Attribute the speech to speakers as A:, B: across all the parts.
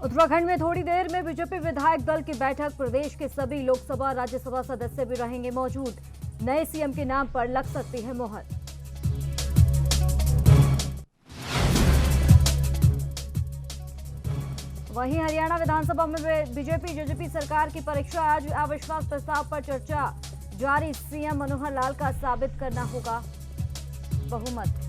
A: उत्तराखंड में थोड़ी देर में बीजेपी विधायक दल की बैठक। प्रदेश के सभी लोकसभा राज्यसभा सदस्य भी रहेंगे मौजूद। नए सीएम के नाम पर लग सकती है मोहर। वहीं हरियाणा विधानसभा में बीजेपी जेजेपी सरकार की परीक्षा। आज अविश्वास प्रस्ताव पर चर्चा जारी। सीएम मनोहर लाल का साबित करना होगा बहुमत।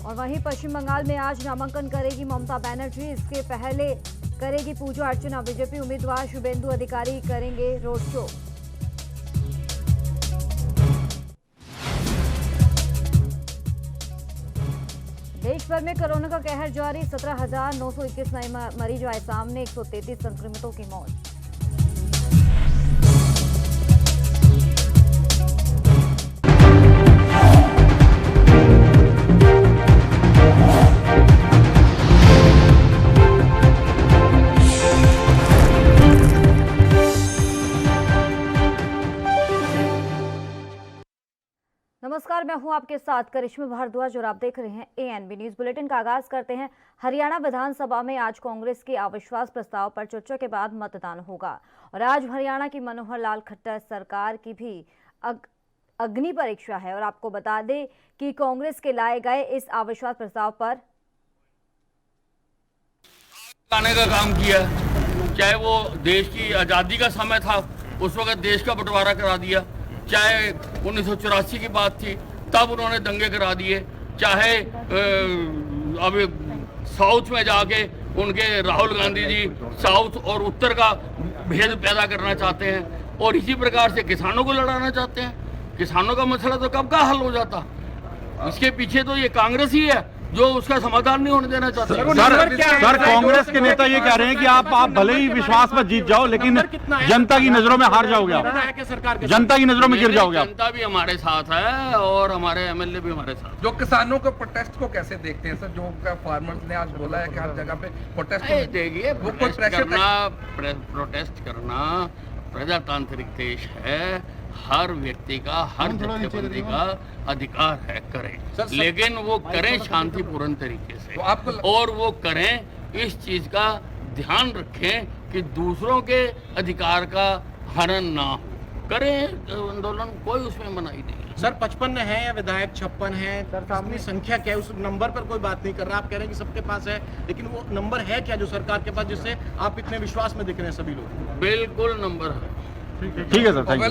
A: और वहीं पश्चिम बंगाल में आज नामांकन करेगी ममता बनर्जी। इसके पहले करेगी पूजा अर्चना। बीजेपी उम्मीदवार शुभेंदु अधिकारी करेंगे रोड शो। देश भर में कोरोना का कहर जारी। 17,921 नए मरीज आए सामने। 133 संक्रमितों की मौत। नमस्कार, मैं हूं आपके साथ करिश्मा भारद्वाज और आप देख रहे हैं एएनबी न्यूज बुलेटिन। का आगाज करते हैं। हरियाणा विधानसभा में आज कांग्रेस के अविश्वास प्रस्ताव पर चर्चा के बाद मतदान होगा। और आज हरियाणा की मनोहर लाल खट्टर सरकार की भी अग्नि परीक्षा है। और आपको बता दें कि कांग्रेस के लाए गए इस अविश्वास प्रस्ताव पर
B: लाने का काम किया, चाहे वो देश की आज़ादी का समय था, उस वक्त देश का बंटवारा करा दिया, चाहे 1984 की बात थी तब उन्होंने दंगे करा दिए, चाहे अब साउथ में जाके उनके राहुल गांधी जी साउथ और उत्तर का भेद पैदा करना चाहते हैं, और इसी प्रकार से किसानों को लड़ाना चाहते हैं। किसानों का मसला तो कब का हल हो जाता। इसके पीछे तो ये कांग्रेस ही है जो उसका समाधान नहीं होने देना चाहता।
C: सर कांग्रेस के नेता ये कह रहे हैं कि आप भले ही विश्वास में जीत जाओ लेकिन जनता की नजरों में हार जाओगे, आप जनता की नजरों में गिर जाओगे।
B: जनता भी हमारे साथ है और हमारे एमएलए भी हमारे साथ।
D: जो किसानों को प्रोटेस्ट को कैसे देखते हैं सर? जो फार्मर्स ने आज बोला है कि हर जगह पे प्रोटेस्ट
B: देखिए, प्रोटेस्ट करना प्रजातांत्रिक देश है। हर व्यक्ति का, हर जथेबंदी का अधिकार है, करें, लेकिन वो करें शांतिपूर्ण तरीके से। तो और वो करें, इस चीज का ध्यान रखें कि दूसरों के अधिकार का हनन ना हो। करें आंदोलन, कोई उसमें मनाही नहीं है।
E: सर 55 है या विधायक 56 है, अपनी संख्या क्या है? उस नंबर पर कोई बात नहीं कर रहा। आप कह रहे हैं कि सबके पास है, लेकिन वो नंबर है क्या जो सरकार के पास, जिससे आप इतने विश्वास में दिख रहे हैं सभी लोग?
B: बिल्कुल नंबर है।
C: ठीक है सर, थैंक यू।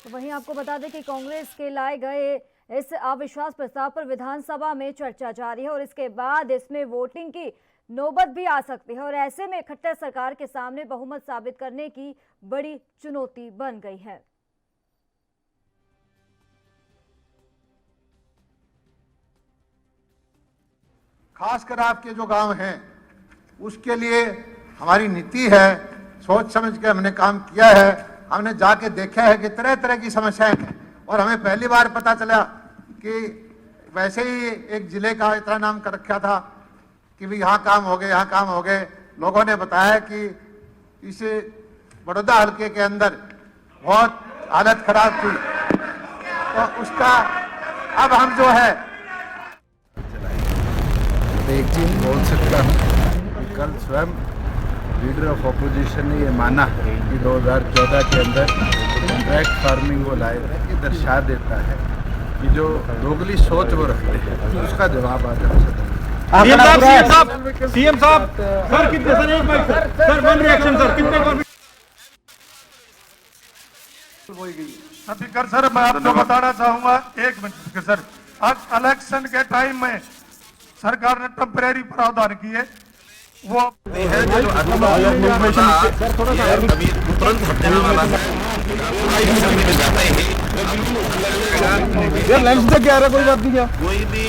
A: तो वहीं आपको बता दें कि कांग्रेस के लाए गए इस अविश्वास प्रस्ताव पर विधानसभा में चर्चा जारी है और इसके बाद इसमें वोटिंग की नौबत भी आ सकती है। और ऐसे में खट्टर सरकार के सामने बहुमत साबित करने की बड़ी चुनौती बन गई है।
F: खासकर आपके जो गांव हैं उसके लिए हमारी नीति है। सोच समझ के हमने काम किया है। हमने जाके देखा है कि तरह तरह की समस्याएं हैं और हमें पहली बार पता चला कि वैसे ही एक जिले का इतना नाम कर रखा था कि भी यहाँ काम हो गए, यहाँ काम हो गए। लोगों ने बताया कि इस बड़ौदा हल्के के अंदर बहुत हालत खराब थी, तो उसका अब हम जो है
G: एक चीज बोल सकता हूँ कि कल स्वयं लीडर ऑफ अपोजिशन ने ये माना कि 2014 के अंदर कॉन्ट्रैक्ट फार्मिंग वो लाए थे, ये दर्शा देता है कि जो दोगली सोच वो रखते हैं उसका जवाब आज हम
C: सीएम साहब सर कितने सर एक mic sir one reaction sir कितने
H: स्पीकर सर मैं आपको बताना चाहूंगा, एक मिनट सर, आज इलेक्शन के टाइम में सरकार ने टेम्परेरी प्रावधान किए, वो
G: है जो तुरंत हटने वाला है। कोई भी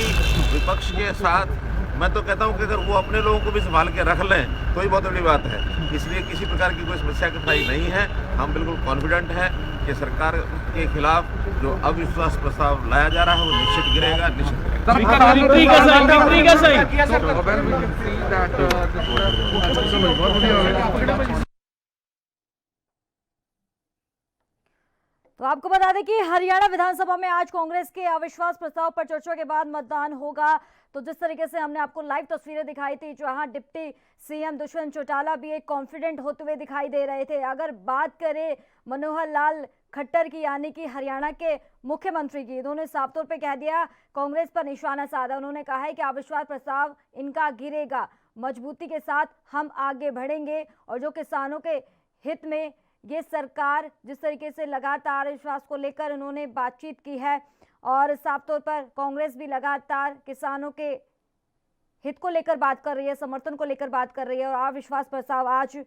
G: विपक्ष के साथ मैं तो कहता हूं कि अगर वो अपने लोगों को भी संभाल के रख लें तो ही बहुत बड़ी बात है। इसलिए किसी प्रकार की कोई समस्या कठिनाई नहीं है। हम बिल्कुल कॉन्फिडेंट हैं कि सरकार के खिलाफ जो अविश्वास प्रस्ताव लाया जा रहा है वो निश्चित गिरेगा, निश्चित
A: तो आपको बता दें कि हरियाणा विधानसभा में आज कांग्रेस के अविश्वास प्रस्ताव पर चर्चा के बाद मतदान होगा। तो जिस तरीके से हमने आपको लाइव तस्वीरें दिखाई थी, जहां डिप्टी सीएम दुष्यंत चौटाला भी एक कॉन्फिडेंट होते हुए दिखाई दे रहे थे। अगर बात करें मनोहर लाल खट्टर की, यानी कि हरियाणा के मुख्यमंत्री की, इन्होंने साफ तौर पे कह दिया, कांग्रेस पर निशाना साधा। उन्होंने कहा है कि अविश्वास प्रस्ताव इनका गिरेगा, मजबूती के साथ हम आगे बढ़ेंगे। और जो किसानों के हित में ये सरकार जिस तरीके से लगातार विश्वास को लेकर उन्होंने बातचीत की है, और साफ तौर पर कांग्रेस भी लगातार किसानों के हित को लेकर बात कर रही है, समर्थन को लेकर बात कर रही है। और अविश्वास प्रस्ताव आज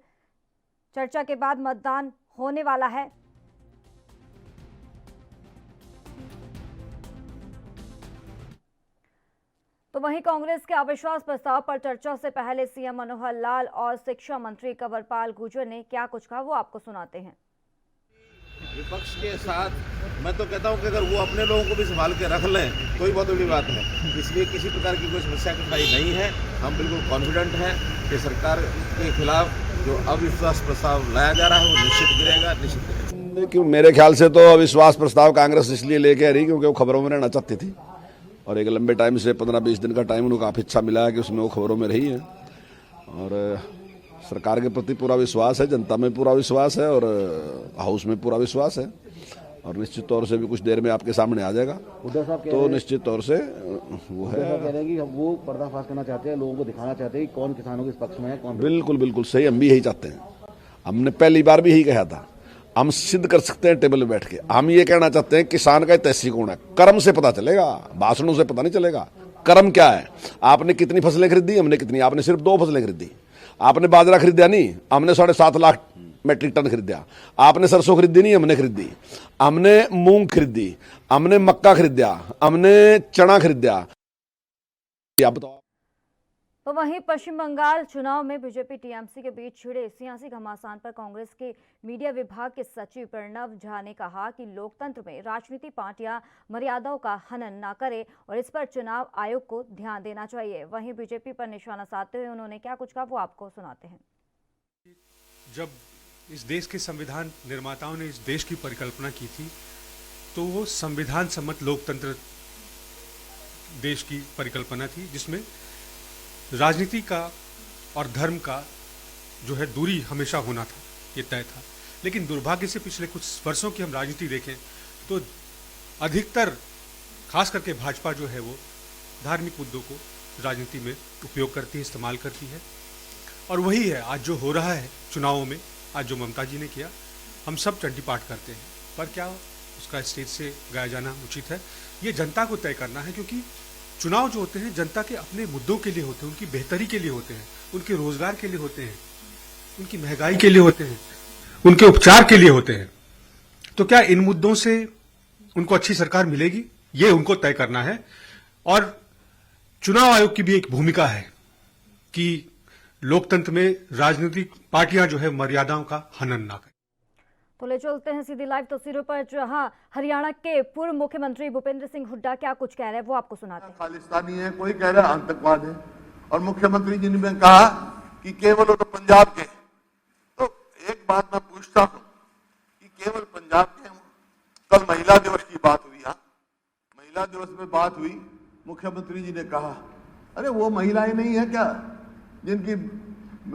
A: चर्चा के बाद मतदान होने वाला है। तो वहीं कांग्रेस के अविश्वास प्रस्ताव पर चर्चा से पहले सीएम मनोहर लाल और शिक्षा मंत्री कंवरपाल गुर्जर ने क्या कुछ कहा, वो आपको सुनाते हैं।
G: विपक्ष के साथ मैं तो कहता हूं कि अगर वो अपने लोगों को भी संभाल के रख लें तो ही बहुत बड़ी बात है। इसलिए किसी प्रकार की कोई समस्या कठिनाई नहीं है। हम बिल्कुल कॉन्फिडेंट हैं कि सरकार के खिलाफ जो अविश्वास प्रस्ताव लाया जा रहा है वो निश्चित गिरेगा, निश्चित गिरेगा।
I: देखिए, मेरे ख्याल से तो अविश्वास प्रस्ताव कांग्रेस इसलिए लेके आ रही क्योंकि वो खबरों में रहना चाहती थी, और एक लंबे टाइम से 15-20 दिन का टाइम उनको काफ़ी अच्छा मिला है कि उसमें वो खबरों में रही है। और सरकार के प्रति पूरा विश्वास है, जनता में पूरा विश्वास है, और हाउस में पूरा विश्वास है, और निश्चित तौर से भी कुछ देर में आपके सामने आ जाएगा। तो निश्चित तौर से वो है,
J: कह रहे हैं कि वो पर्दाफाश करना चाहते हैं, लोगों को दिखाना चाहते हैं कि कौन किसानों के पक्ष में है, कौन।
I: बिल्कुल बिल्कुल सही, हम भी यही चाहते हैं। हमने पहली बार भी यही कहा था, हम सिद्ध कर सकते हैं टेबल में बैठ के। हम ये कहना चाहते हैं किसान का तैसी कौन है, कर्म से पता चलेगा, भाषणों से पता नहीं चलेगा। कर्म क्या है, आपने कितनी फसलें खरीदी, हमने कितनी, आपने सिर्फ 2 फसलें खरीदी। आपने बाजरा खरीदा नहीं, हमने 7.5 लाख मेट्रिक टन खरीदा। आपने सरसों खरीदी नहीं, हमने खरीदी। हमने मूंग खरीदी, हमने मक्का खरीदा, हमने चना खरीदा। आप बताओ।
A: तो वहीं पश्चिम बंगाल चुनाव में बीजेपी टीएमसी के बीच छिड़े सियासी घमासान पर कांग्रेस के मीडिया विभाग के सचिव प्रणव झा ने कहा कि लोकतंत्र में राजनीतिक पार्टियां मर्यादाओं का हनन ना करें और इस पर चुनाव आयोग को ध्यान देना चाहिए। वहीं बीजेपी पर निशाना साधते हुए उन्होंने क्या कुछ कहा, वो आपको सुनाते हैं।
K: जब इस देश के संविधान निर्माताओं ने इस देश की परिकल्पना की थी तो वो संविधान सम्मत लोकतंत्र देश की परिकल्पना थी, जिसमें राजनीति का और धर्म का जो है दूरी हमेशा होना था, ये तय था। लेकिन दुर्भाग्य से पिछले कुछ वर्षों की हम राजनीति देखें तो अधिकतर खास करके भाजपा जो है वो धार्मिक मुद्दों को राजनीति में उपयोग करती है, इस्तेमाल करती है। और वही है आज जो हो रहा है चुनावों में, आज जो ममता जी ने किया, हम सब चंडी पाठ करते हैं, पर क्या उसका स्टेज से गाया जाना उचित है, ये जनता को तय करना है। क्योंकि चुनाव जो होते हैं जनता के अपने मुद्दों के लिए होते हैं, उनकी बेहतरी के लिए होते हैं, उनके रोजगार के लिए होते हैं, उनकी महंगाई के लिए होते हैं, उनके उपचार के लिए होते हैं। तो क्या इन मुद्दों से उनको अच्छी सरकार मिलेगी, ये उनको तय करना है। और चुनाव आयोग की भी एक भूमिका है कि लोकतंत्र में राजनीतिक पार्टियां जो है मर्यादाओं का हनन ना करें।
A: तो ले चलते हैं सीधी लाइव तस्वीरों पर, जहां हरियाणा के पूर्व मुख्यमंत्री भूपेंद्र सिंह हुड्डा क्या कुछ कह रहे हैं, वो आपको सुनाते हैं।
F: खालिस्तानी है, कोई कह रहा है आतंकवाद है, और मुख्यमंत्री जी ने कहा कि केवल और पंजाब के। तो एक बात मैं पूछता हूं कि केवल पंजाब के, कल महिला दिवस की बात हुई, हाँ महिला दिवस में बात हुई, मुख्यमंत्री जी ने कहा अरे वो महिलाएं नहीं है क्या जिनकी,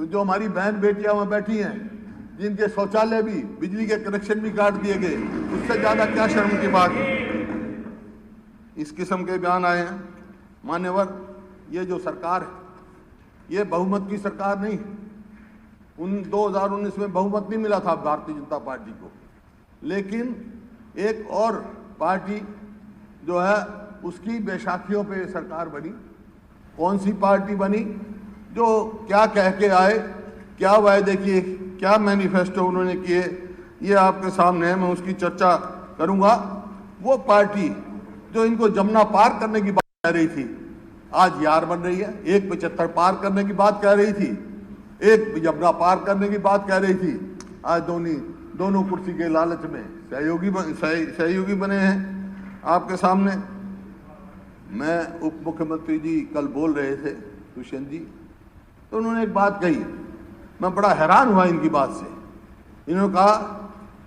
F: जो हमारी बहन बेटियां वहां बैठी हैं, जिनके शौचालय भी, बिजली के कनेक्शन भी काट दिए गए, उससे ज्यादा क्या शर्म की बात है। इस किस्म के बयान आए हैं। मान्यवर, ये जो सरकार है ये बहुमत की सरकार नहीं। 2019 में बहुमत नहीं मिला था भारतीय जनता पार्टी को, लेकिन एक और पार्टी जो है उसकी बैसाखियों पे सरकार बनी। कौन सी पार्टी बनी? जो क्या कह के आए, क्या वायदे किए, क्या मैनिफेस्टो उन्होंने किए, ये आपके सामने है, मैं उसकी चर्चा करूंगा। वो पार्टी जो इनको जमुना पार करने की बात कह रही थी, आज यार बन रही है। 175 पार करने की बात कह रही थी, एक जमुना पार करने की बात कह रही थी, आज दोनों कुर्सी के लालच में सहयोगी बने हैं आपके सामने। मैं उप मुख्यमंत्री जी कल बोल रहे थे, दुष्यंत जी, तो उन्होंने एक बात कही, मैं बड़ा हैरान हुआ इनकी बात से। इन्होंने कहा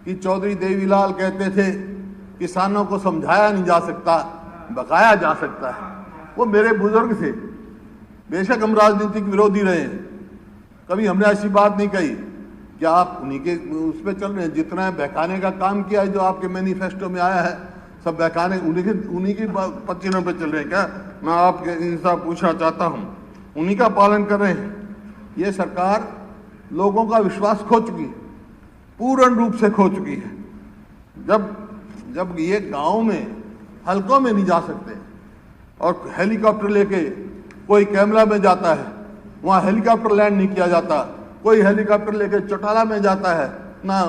F: कि चौधरी देवीलाल कहते थे किसानों को समझाया नहीं जा सकता, बकाया जा सकता है। वो मेरे बुजुर्ग थे, बेशक हम राजनीतिक विरोधी रहे हैं, कभी हमने ऐसी बात नहीं कही कि आप उन्हीं के उस पर चल रहे हैं। जितना बहकाने का काम किया है, जो आपके मैनिफेस्टो में आया है, सब बहकाने उन्हीं की पत्तियों पे चल रहे हैं क्या? मैं आपके इनसे पूछना चाहता हूँ, उन्हीं का पालन कर रहे हैं। ये सरकार लोगों का विश्वास खो चुकी है, पूर्ण रूप से खो चुकी है। जब ये गांव में हलकों में नहीं जा सकते और हेलीकॉप्टर लेके कोई कैमरा में जाता है, वहाँ हेलीकॉप्टर लैंड नहीं किया जाता, कोई हेलीकॉप्टर लेके चौटाला में जाता है ना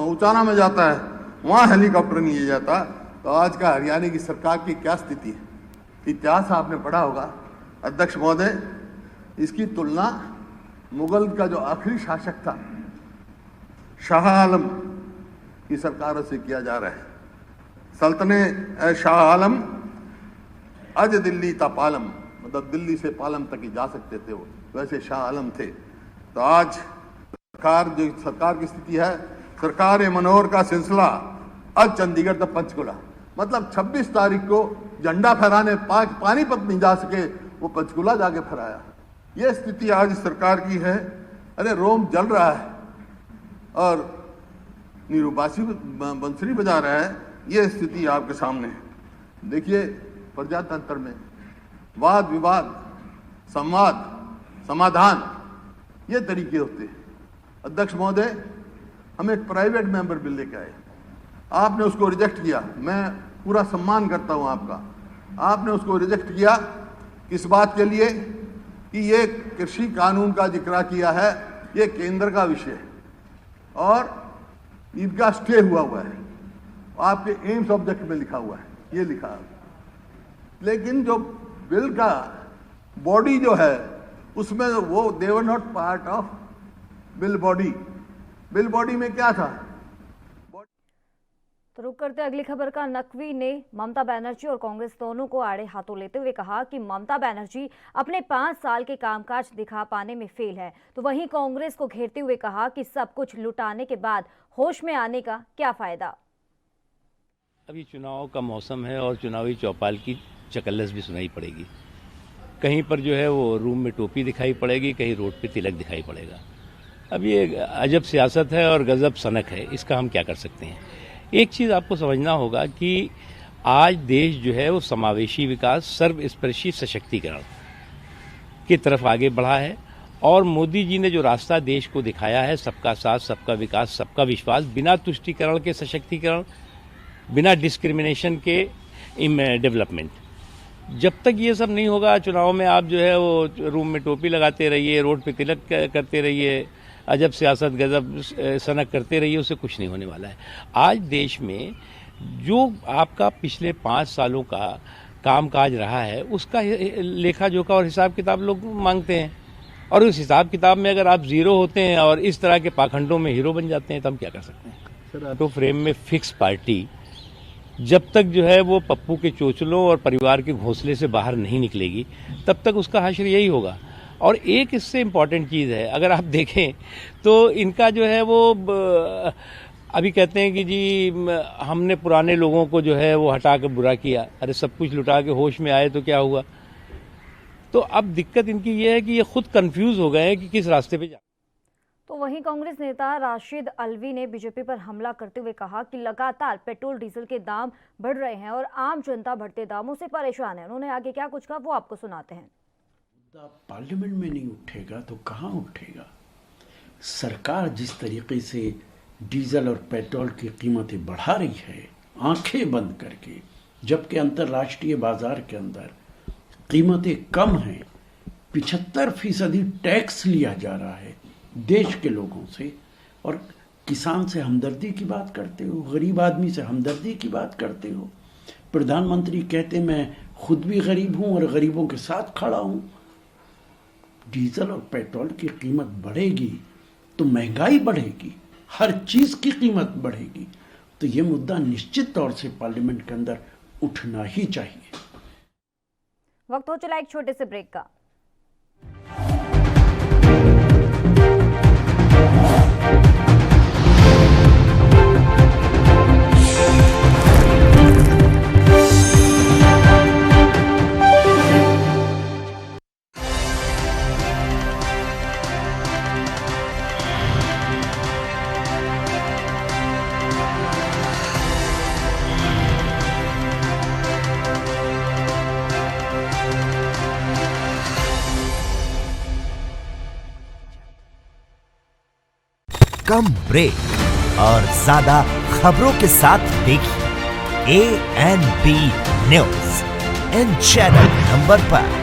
F: उचाना में जाता है, वहाँ हेलीकॉप्टर नहीं लिया जाता, तो आज का हरियाणा की सरकार की क्या स्थिति है? इतिहास आपने पढ़ा होगा अध्यक्ष महोदय, इसकी तुलना मुगल का जो आखिरी शासक था शाह आलम की सरकारों से किया जा रहा है। सल्तने शाह आलम अज दिल्ली ता पालम, मतलब दिल्ली से पालम तक ही जा सकते थे वो, वैसे शाह आलम थे। तो आज सरकार की स्थिति है, सरकार ए मनोहर का सिलसिला आज चंडीगढ़ तक पंचकुला, मतलब 26 तारीख को झंडा फहराने पानीपत नहीं जा सके, वो पंचकुला जाके फहराया। ये स्थिति आज सरकार की है। अरे रोम जल रहा है और नीरूबासी बंसरी बजा रहा है, ये स्थिति आपके सामने है। देखिए, प्रजातंत्र में वाद विवाद, संवाद, समाधान, ये तरीके होते हैं। अध्यक्ष महोदय, हम एक प्राइवेट मेंबर बिल लेके आए, आपने उसको रिजेक्ट किया। मैं पूरा सम्मान करता हूं आपका, आपने उसको रिजेक्ट किया किस बात के लिए कि ये कृषि कानून का जिक्र किया है, ये केंद्र का विषय है और इनका स्टे हुआ है, आपके एम्स ऑब्जेक्ट में लिखा हुआ है, ये लिखा है। लेकिन जो बिल का बॉडी जो है उसमें वो they were not part of bill body. Bill body में क्या था?
A: तो रुक करते अगली खबर का। नकवी ने ममता बनर्जी और कांग्रेस दोनों को आड़े हाथों लेते हुए कहा कि ममता बनर्जी अपने 5 साल के कामकाज दिखा पाने में फेल है, तो वहीं कांग्रेस को घेरते हुए कहा कि सब कुछ लुटाने के बाद होश में आने का क्या फायदा।
L: अभी चुनाव का मौसम है और चुनावी चौपाल की चकल्लस भी सुनाई पड़ेगी। कहीं पर जो है वो रूम में टोपी दिखाई पड़ेगी, कहीं रोड पे तिलक दिखाई पड़ेगा। अब ये अजब सियासत है और गजब सनक है, इसका हम क्या कर सकते हैं। एक चीज़ आपको समझना होगा कि आज देश जो है वो समावेशी विकास, सर्वस्पर्शी सशक्तिकरण की तरफ आगे बढ़ा है और मोदी जी ने जो रास्ता देश को दिखाया है, सबका साथ, सबका विकास, सबका विश्वास, बिना तुष्टीकरण के सशक्तिकरण, बिना डिस्क्रिमिनेशन के डेवलपमेंट, जब तक ये सब नहीं होगा, चुनाव में आप जो है वो रूम में टोपी लगाते रहिए, रोड पे तिलक करते रहिए, अजब सियासत गजब सनक करते रहिए, उससे कुछ नहीं होने वाला है। आज देश में जो आपका पिछले 5 सालों का कामकाज रहा है, उसका लेखा जोखा और हिसाब किताब लोग मांगते हैं और उस हिसाब किताब में अगर आप जीरो होते हैं और इस तरह के पाखंडों में हीरो बन जाते हैं, तो हम क्या कर सकते हैं। तो फ्रेम में फिक्स पार्टी जब तक जो है वो पप्पू के चोचलों और परिवार के घोंसले से बाहर नहीं निकलेगी, तब तक उसका हश्र यही होगा। और एक इससे इम्पॉर्टेंट चीज़ है, अगर आप देखें तो इनका जो है वो अभी कहते हैं कि जी हमने पुराने लोगों को जो है वो हटा के बुरा किया, अरे सब कुछ लुटा के होश में आए तो क्या हुआ। तो अब दिक्कत इनकी ये है कि ये खुद कंफ्यूज हो गए हैं कि किस रास्ते पे जा।
A: तो वहीं कांग्रेस नेता राशिद अलवी ने बीजेपी पर हमला करते हुए कहा कि लगातार पेट्रोल डीजल के दाम बढ़ रहे हैं और आम जनता बढ़ते दामों से परेशान है। उन्होंने आगे क्या कुछ कहा वो आपको सुनाते हैं।
M: पार्लियामेंट में नहीं उठेगा तो कहाँ उठेगा। सरकार जिस तरीके से डीजल और पेट्रोल की कीमतें बढ़ा रही है आंखें बंद करके, जबकि अंतर्राष्ट्रीय बाजार के अंदर कीमतें कम हैं, 75% टैक्स लिया जा रहा है देश के लोगों से, और किसान से हमदर्दी की बात करते हो, गरीब आदमी से हमदर्दी की बात करते हो। प्रधानमंत्री कहते मैं खुद भी गरीब हूं और गरीबों के साथ खड़ा हूं। डीजल और पेट्रोल की कीमत बढ़ेगी तो महंगाई बढ़ेगी, हर चीज की कीमत बढ़ेगी। तो ये मुद्दा निश्चित तौर से पार्लियामेंट के अंदर उठना ही चाहिए।
A: वक्त हो चला एक छोटे से ब्रेक का।
N: कम ब्रेक और ज्यादा खबरों के साथ देखिए ANB news in channel number पर।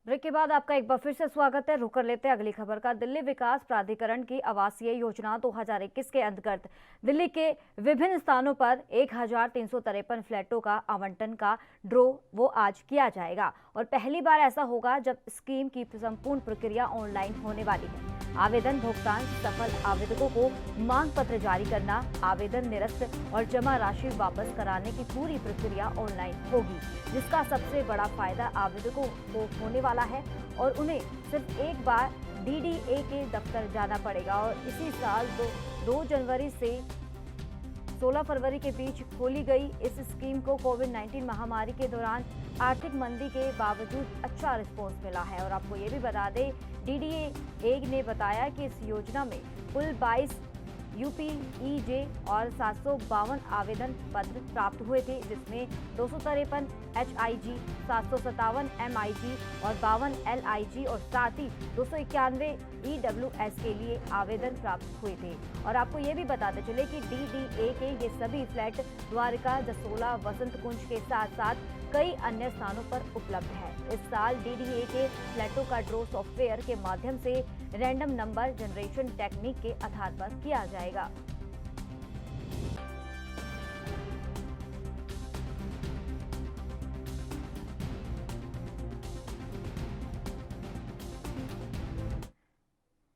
A: ब्रेक के बाद आपका एक बार फिर से स्वागत है। रुक कर लेते हैं अगली खबर का। दिल्ली विकास प्राधिकरण की आवासीय योजना 2021 के अंतर्गत दिल्ली के विभिन्न स्थानों पर 1353 फ्लैटों का आवंटन का ड्रॉ वो आज किया जाएगा और पहली बार ऐसा होगा जब स्कीम की संपूर्ण प्रक्रिया ऑनलाइन होने वाली है। आवेदन, भुगतान, सफल आवेदकों को मांग पत्र जारी करना, आवेदन निरस्त और जमा राशि वापस कराने की पूरी प्रक्रिया ऑनलाइन होगी, जिसका सबसे बड़ा फायदा आवेदकों को होने वाला है और उन्हें सिर्फ एक बार DDA के दफ्तर जाना पड़ेगा। और इसी साल 2 जनवरी से 16 फरवरी के बीच खोली गई इस स्कीम को कोविड-19 महामारी के दौरान आर्थिक मंदी के बावजूद अच्छा रिस्पॉन्स मिला है। और आपको ये भी बता दें, DDA ने बताया कि इस योजना में कुल 22 UPEJ और 752 आवेदन पत्र प्राप्त हुए थे, जिसमें 253 HIG, 757 MIG और 52 LIG और साथ ही 291 EWS के लिए आवेदन प्राप्त हुए थे। और आपको ये भी बताते चले कि DDA के ये सभी फ्लैट द्वारका, जसोला, वसंत कुंज के साथ साथ कई अन्य स्थानों पर उपलब्ध है। इस साल DDA के फ्लैटों का ड्रॉ सॉफ्टवेयर के माध्यम से रैंडम नंबर जनरेशन टेक्निक के आधार पर किया जाएगा।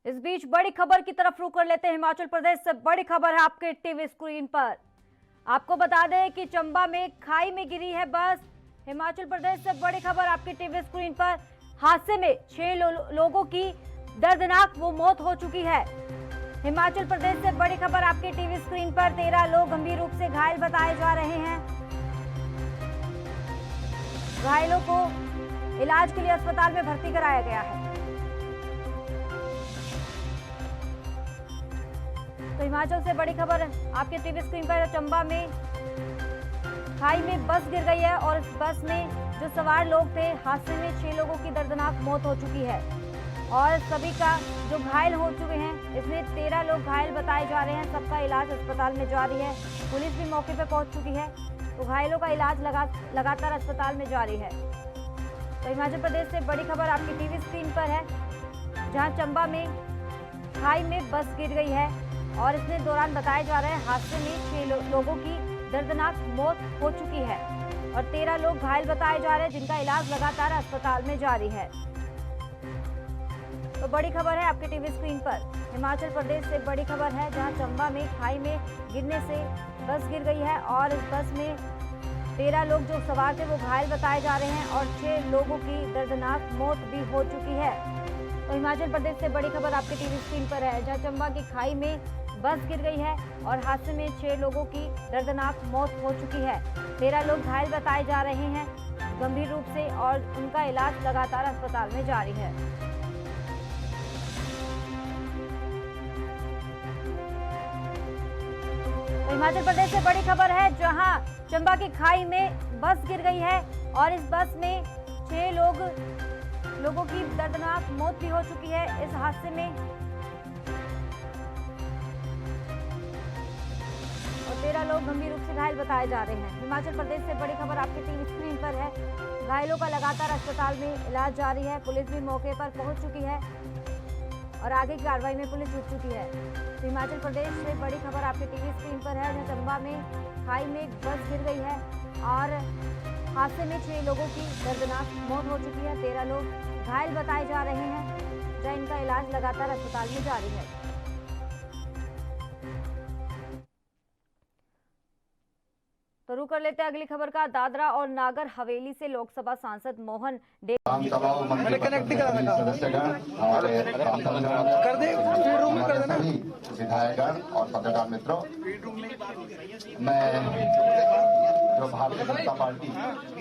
A: इस बीच बड़ी खबर की तरफ रुख कर लेते हैं। हिमाचल प्रदेश से बड़ी खबर है आपके टीवी स्क्रीन पर। आपको बता दें कि चंबा में खाई में गिरी है बस। हिमाचल प्रदेश से बड़ी खबर आपकी टीवी स्क्रीन पर। हादसे में 6 लोगों की दर्दनाक वो मौत हो चुकी है। हिमाचल प्रदेश से बड़ी खबर आपकी टीवी स्क्रीन पर। 13 लोग गंभीर रूप से घायल बताए जा रहे हैं। घायलों को इलाज के लिए अस्पताल में भर्ती कराया गया है। तो हिमाचल से बड़ी खबर आपके टीवी स्क्रीन पर। चंबा में खाई में बस गिर गई है और इस बस में जो सवार लोग थे, हादसे में 6 लोगों की दर्दनाक मौत हो चुकी है और सभी का जो घायल हो चुके हैं, इसमें 13 लोग घायल बताए जा रहे हैं। सबका इलाज अस्पताल में जारी है। पुलिस भी मौके पर पहुंच चुकी है, तो घायलों का इलाज लगातार अस्पताल में जारी है। तो हिमाचल प्रदेश से बड़ी खबर आपकी टीवी स्क्रीन पर है, जहां चंबा में खाई में बस गिर गई है और इसके दौरान बताया जा रहा है हादसे में 6 लोगों की दर्दनाक मौत हो चुकी है और 13 लोग घायल बताए जा रहे हैं, जिनका इलाज लगातार अस्पताल में जारी है। तो बड़ी खबर है आपके टीवी स्क्रीन पर। हिमाचल प्रदेश से बड़ी खबर है, जहां चंबा में खाई में गिरने से बस गिर गई है और इस बस में 13 लोग जो सवार थे वो घायल बताए जा रहे हैं और 6 लोगों की दर्दनाक मौत भी हो चुकी है। तो हिमाचल प्रदेश से बड़ी खबर आपके टीवी स्क्रीन पर है, जहां चंबा की खाई में बस गिर गई है और हादसे में 6 लोगों की दर्दनाक मौत हो चुकी है। 13 लोग घायल बताए जा रहे हैं गंभीर रूप से और उनका इलाज लगातार अस्पताल में जारी है। तो हिमाचल प्रदेश से बड़ी खबर है, जहां चंबा की खाई में बस गिर गई है और इस बस में 6 लोगों की दर्दनाक मौत भी हो चुकी है इस हादसे में और 13 लोग गंभीर रूप से घायल बताए जा रहे हैं। हिमाचल प्रदेश से बड़ी खबर आपकी टीवी स्क्रीन पर है। घायलों का लगातार अस्पताल में इलाज जारी है। पुलिस भी मौके पर पहुंच चुकी है और आगे की कार्रवाई में पुलिस जुट चुकी है। तो हिमाचल प्रदेश से बड़ी खबर आपके टीवी स्क्रीन पर है, जहां चंबा में खाई में बस गिर गई है और हादसे में 6 लोगों की दर्दनाक मौत हो चुकी है। 13 लोग घायल बताए जा रहे हैं, जहां इनका इलाज लगातार अस्पताल में जारी है। तो शुरू कर लेते हैं अगली खबर का। दादरा और नागर हवेली से लोकसभा सांसद मोहन
F: विधायकगण और पत्रकार मित्रों, मैं जो भारतीय जनता पार्टी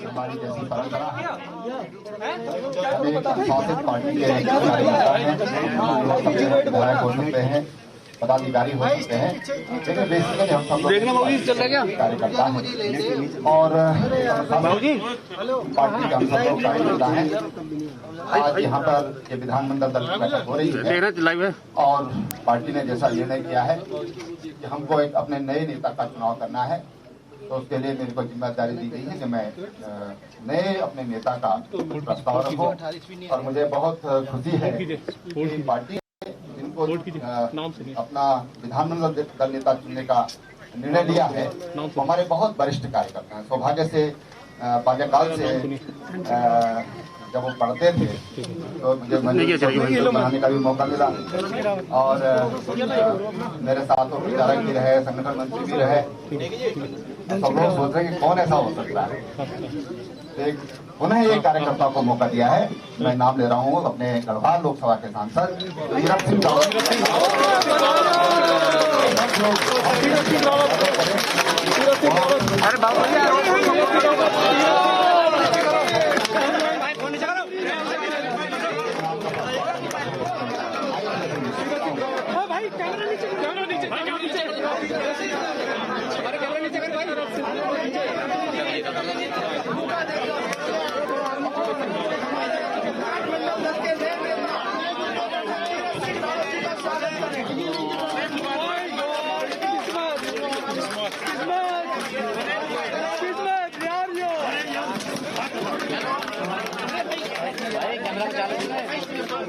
F: हमारी जैसी परंपरा है, पार्टी के विधायक हो सकते हैं, पदाधिकारी हो सकते हैं, लेकिन बेसिकली हम सब लोग कार्यकर्ता हैं और पार्टी का हम सब लोग कार्यकर्ता हैं। आज यहाँ पर ये विधानमंडल दल की बैठक हो रही है और पार्टी ने जैसा निर्णय किया है कि हमको एक अपने नए नेता का चुनाव करना है, तो उसके लिए मेरे को जिम्मेदारी दी गई है कि मैं नए अपने नेता का प्रस्ताव रखूं और मुझे बहुत खुशी है कि पार्टी जिनको अपना विधानमंडल दल नेता चुनने का निर्णय लिया है वो हमारे बहुत वरिष्ठ कार्यकर्ता हैं। सौभाग्य से बाल्यकाल से जब वो पढ़ते थे तो मुझे मंदिर बनाने का भी मौका मिला और मेरे साथ वो विचारक भी रहे, संगठन मंत्री भी रहे। सब लोग सोच रहे हैं कि कौन ऐसा हो सकता है। एक पुनः एक कार्यकर्ता को मौका दिया है। मैं नाम ले रहा हूँ अपने गढ़वाल लोकसभा के सांसद तीरथ सिंह रावत।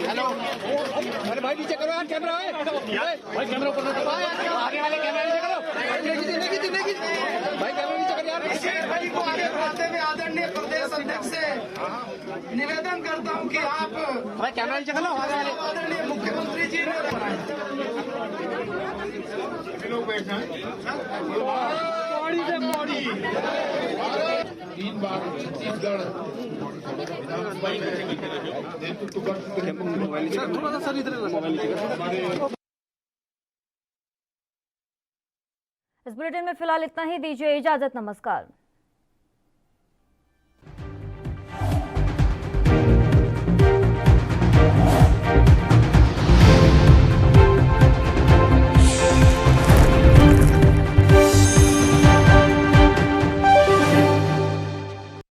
E: हेलो, अरे भाई नीचे करो यार, कैमरा है भाई, कैमरा ऊपर आगे वाले कैमरा नीचे करो भाई, कैमरा नीचे करो यार। भाई को आगे बढ़ाते हुए आदरणीय प्रदेश अध्यक्ष से निवेदन करता हूं कि आप भाई कैमरा नीचे करो, आदरणीय मुख्यमंत्री जी लोग बैठे 3 बार छत्तीसगढ़
A: इस बुलेटिन में फिलहाल इतना ही। दीजिए इजाजत, नमस्कार।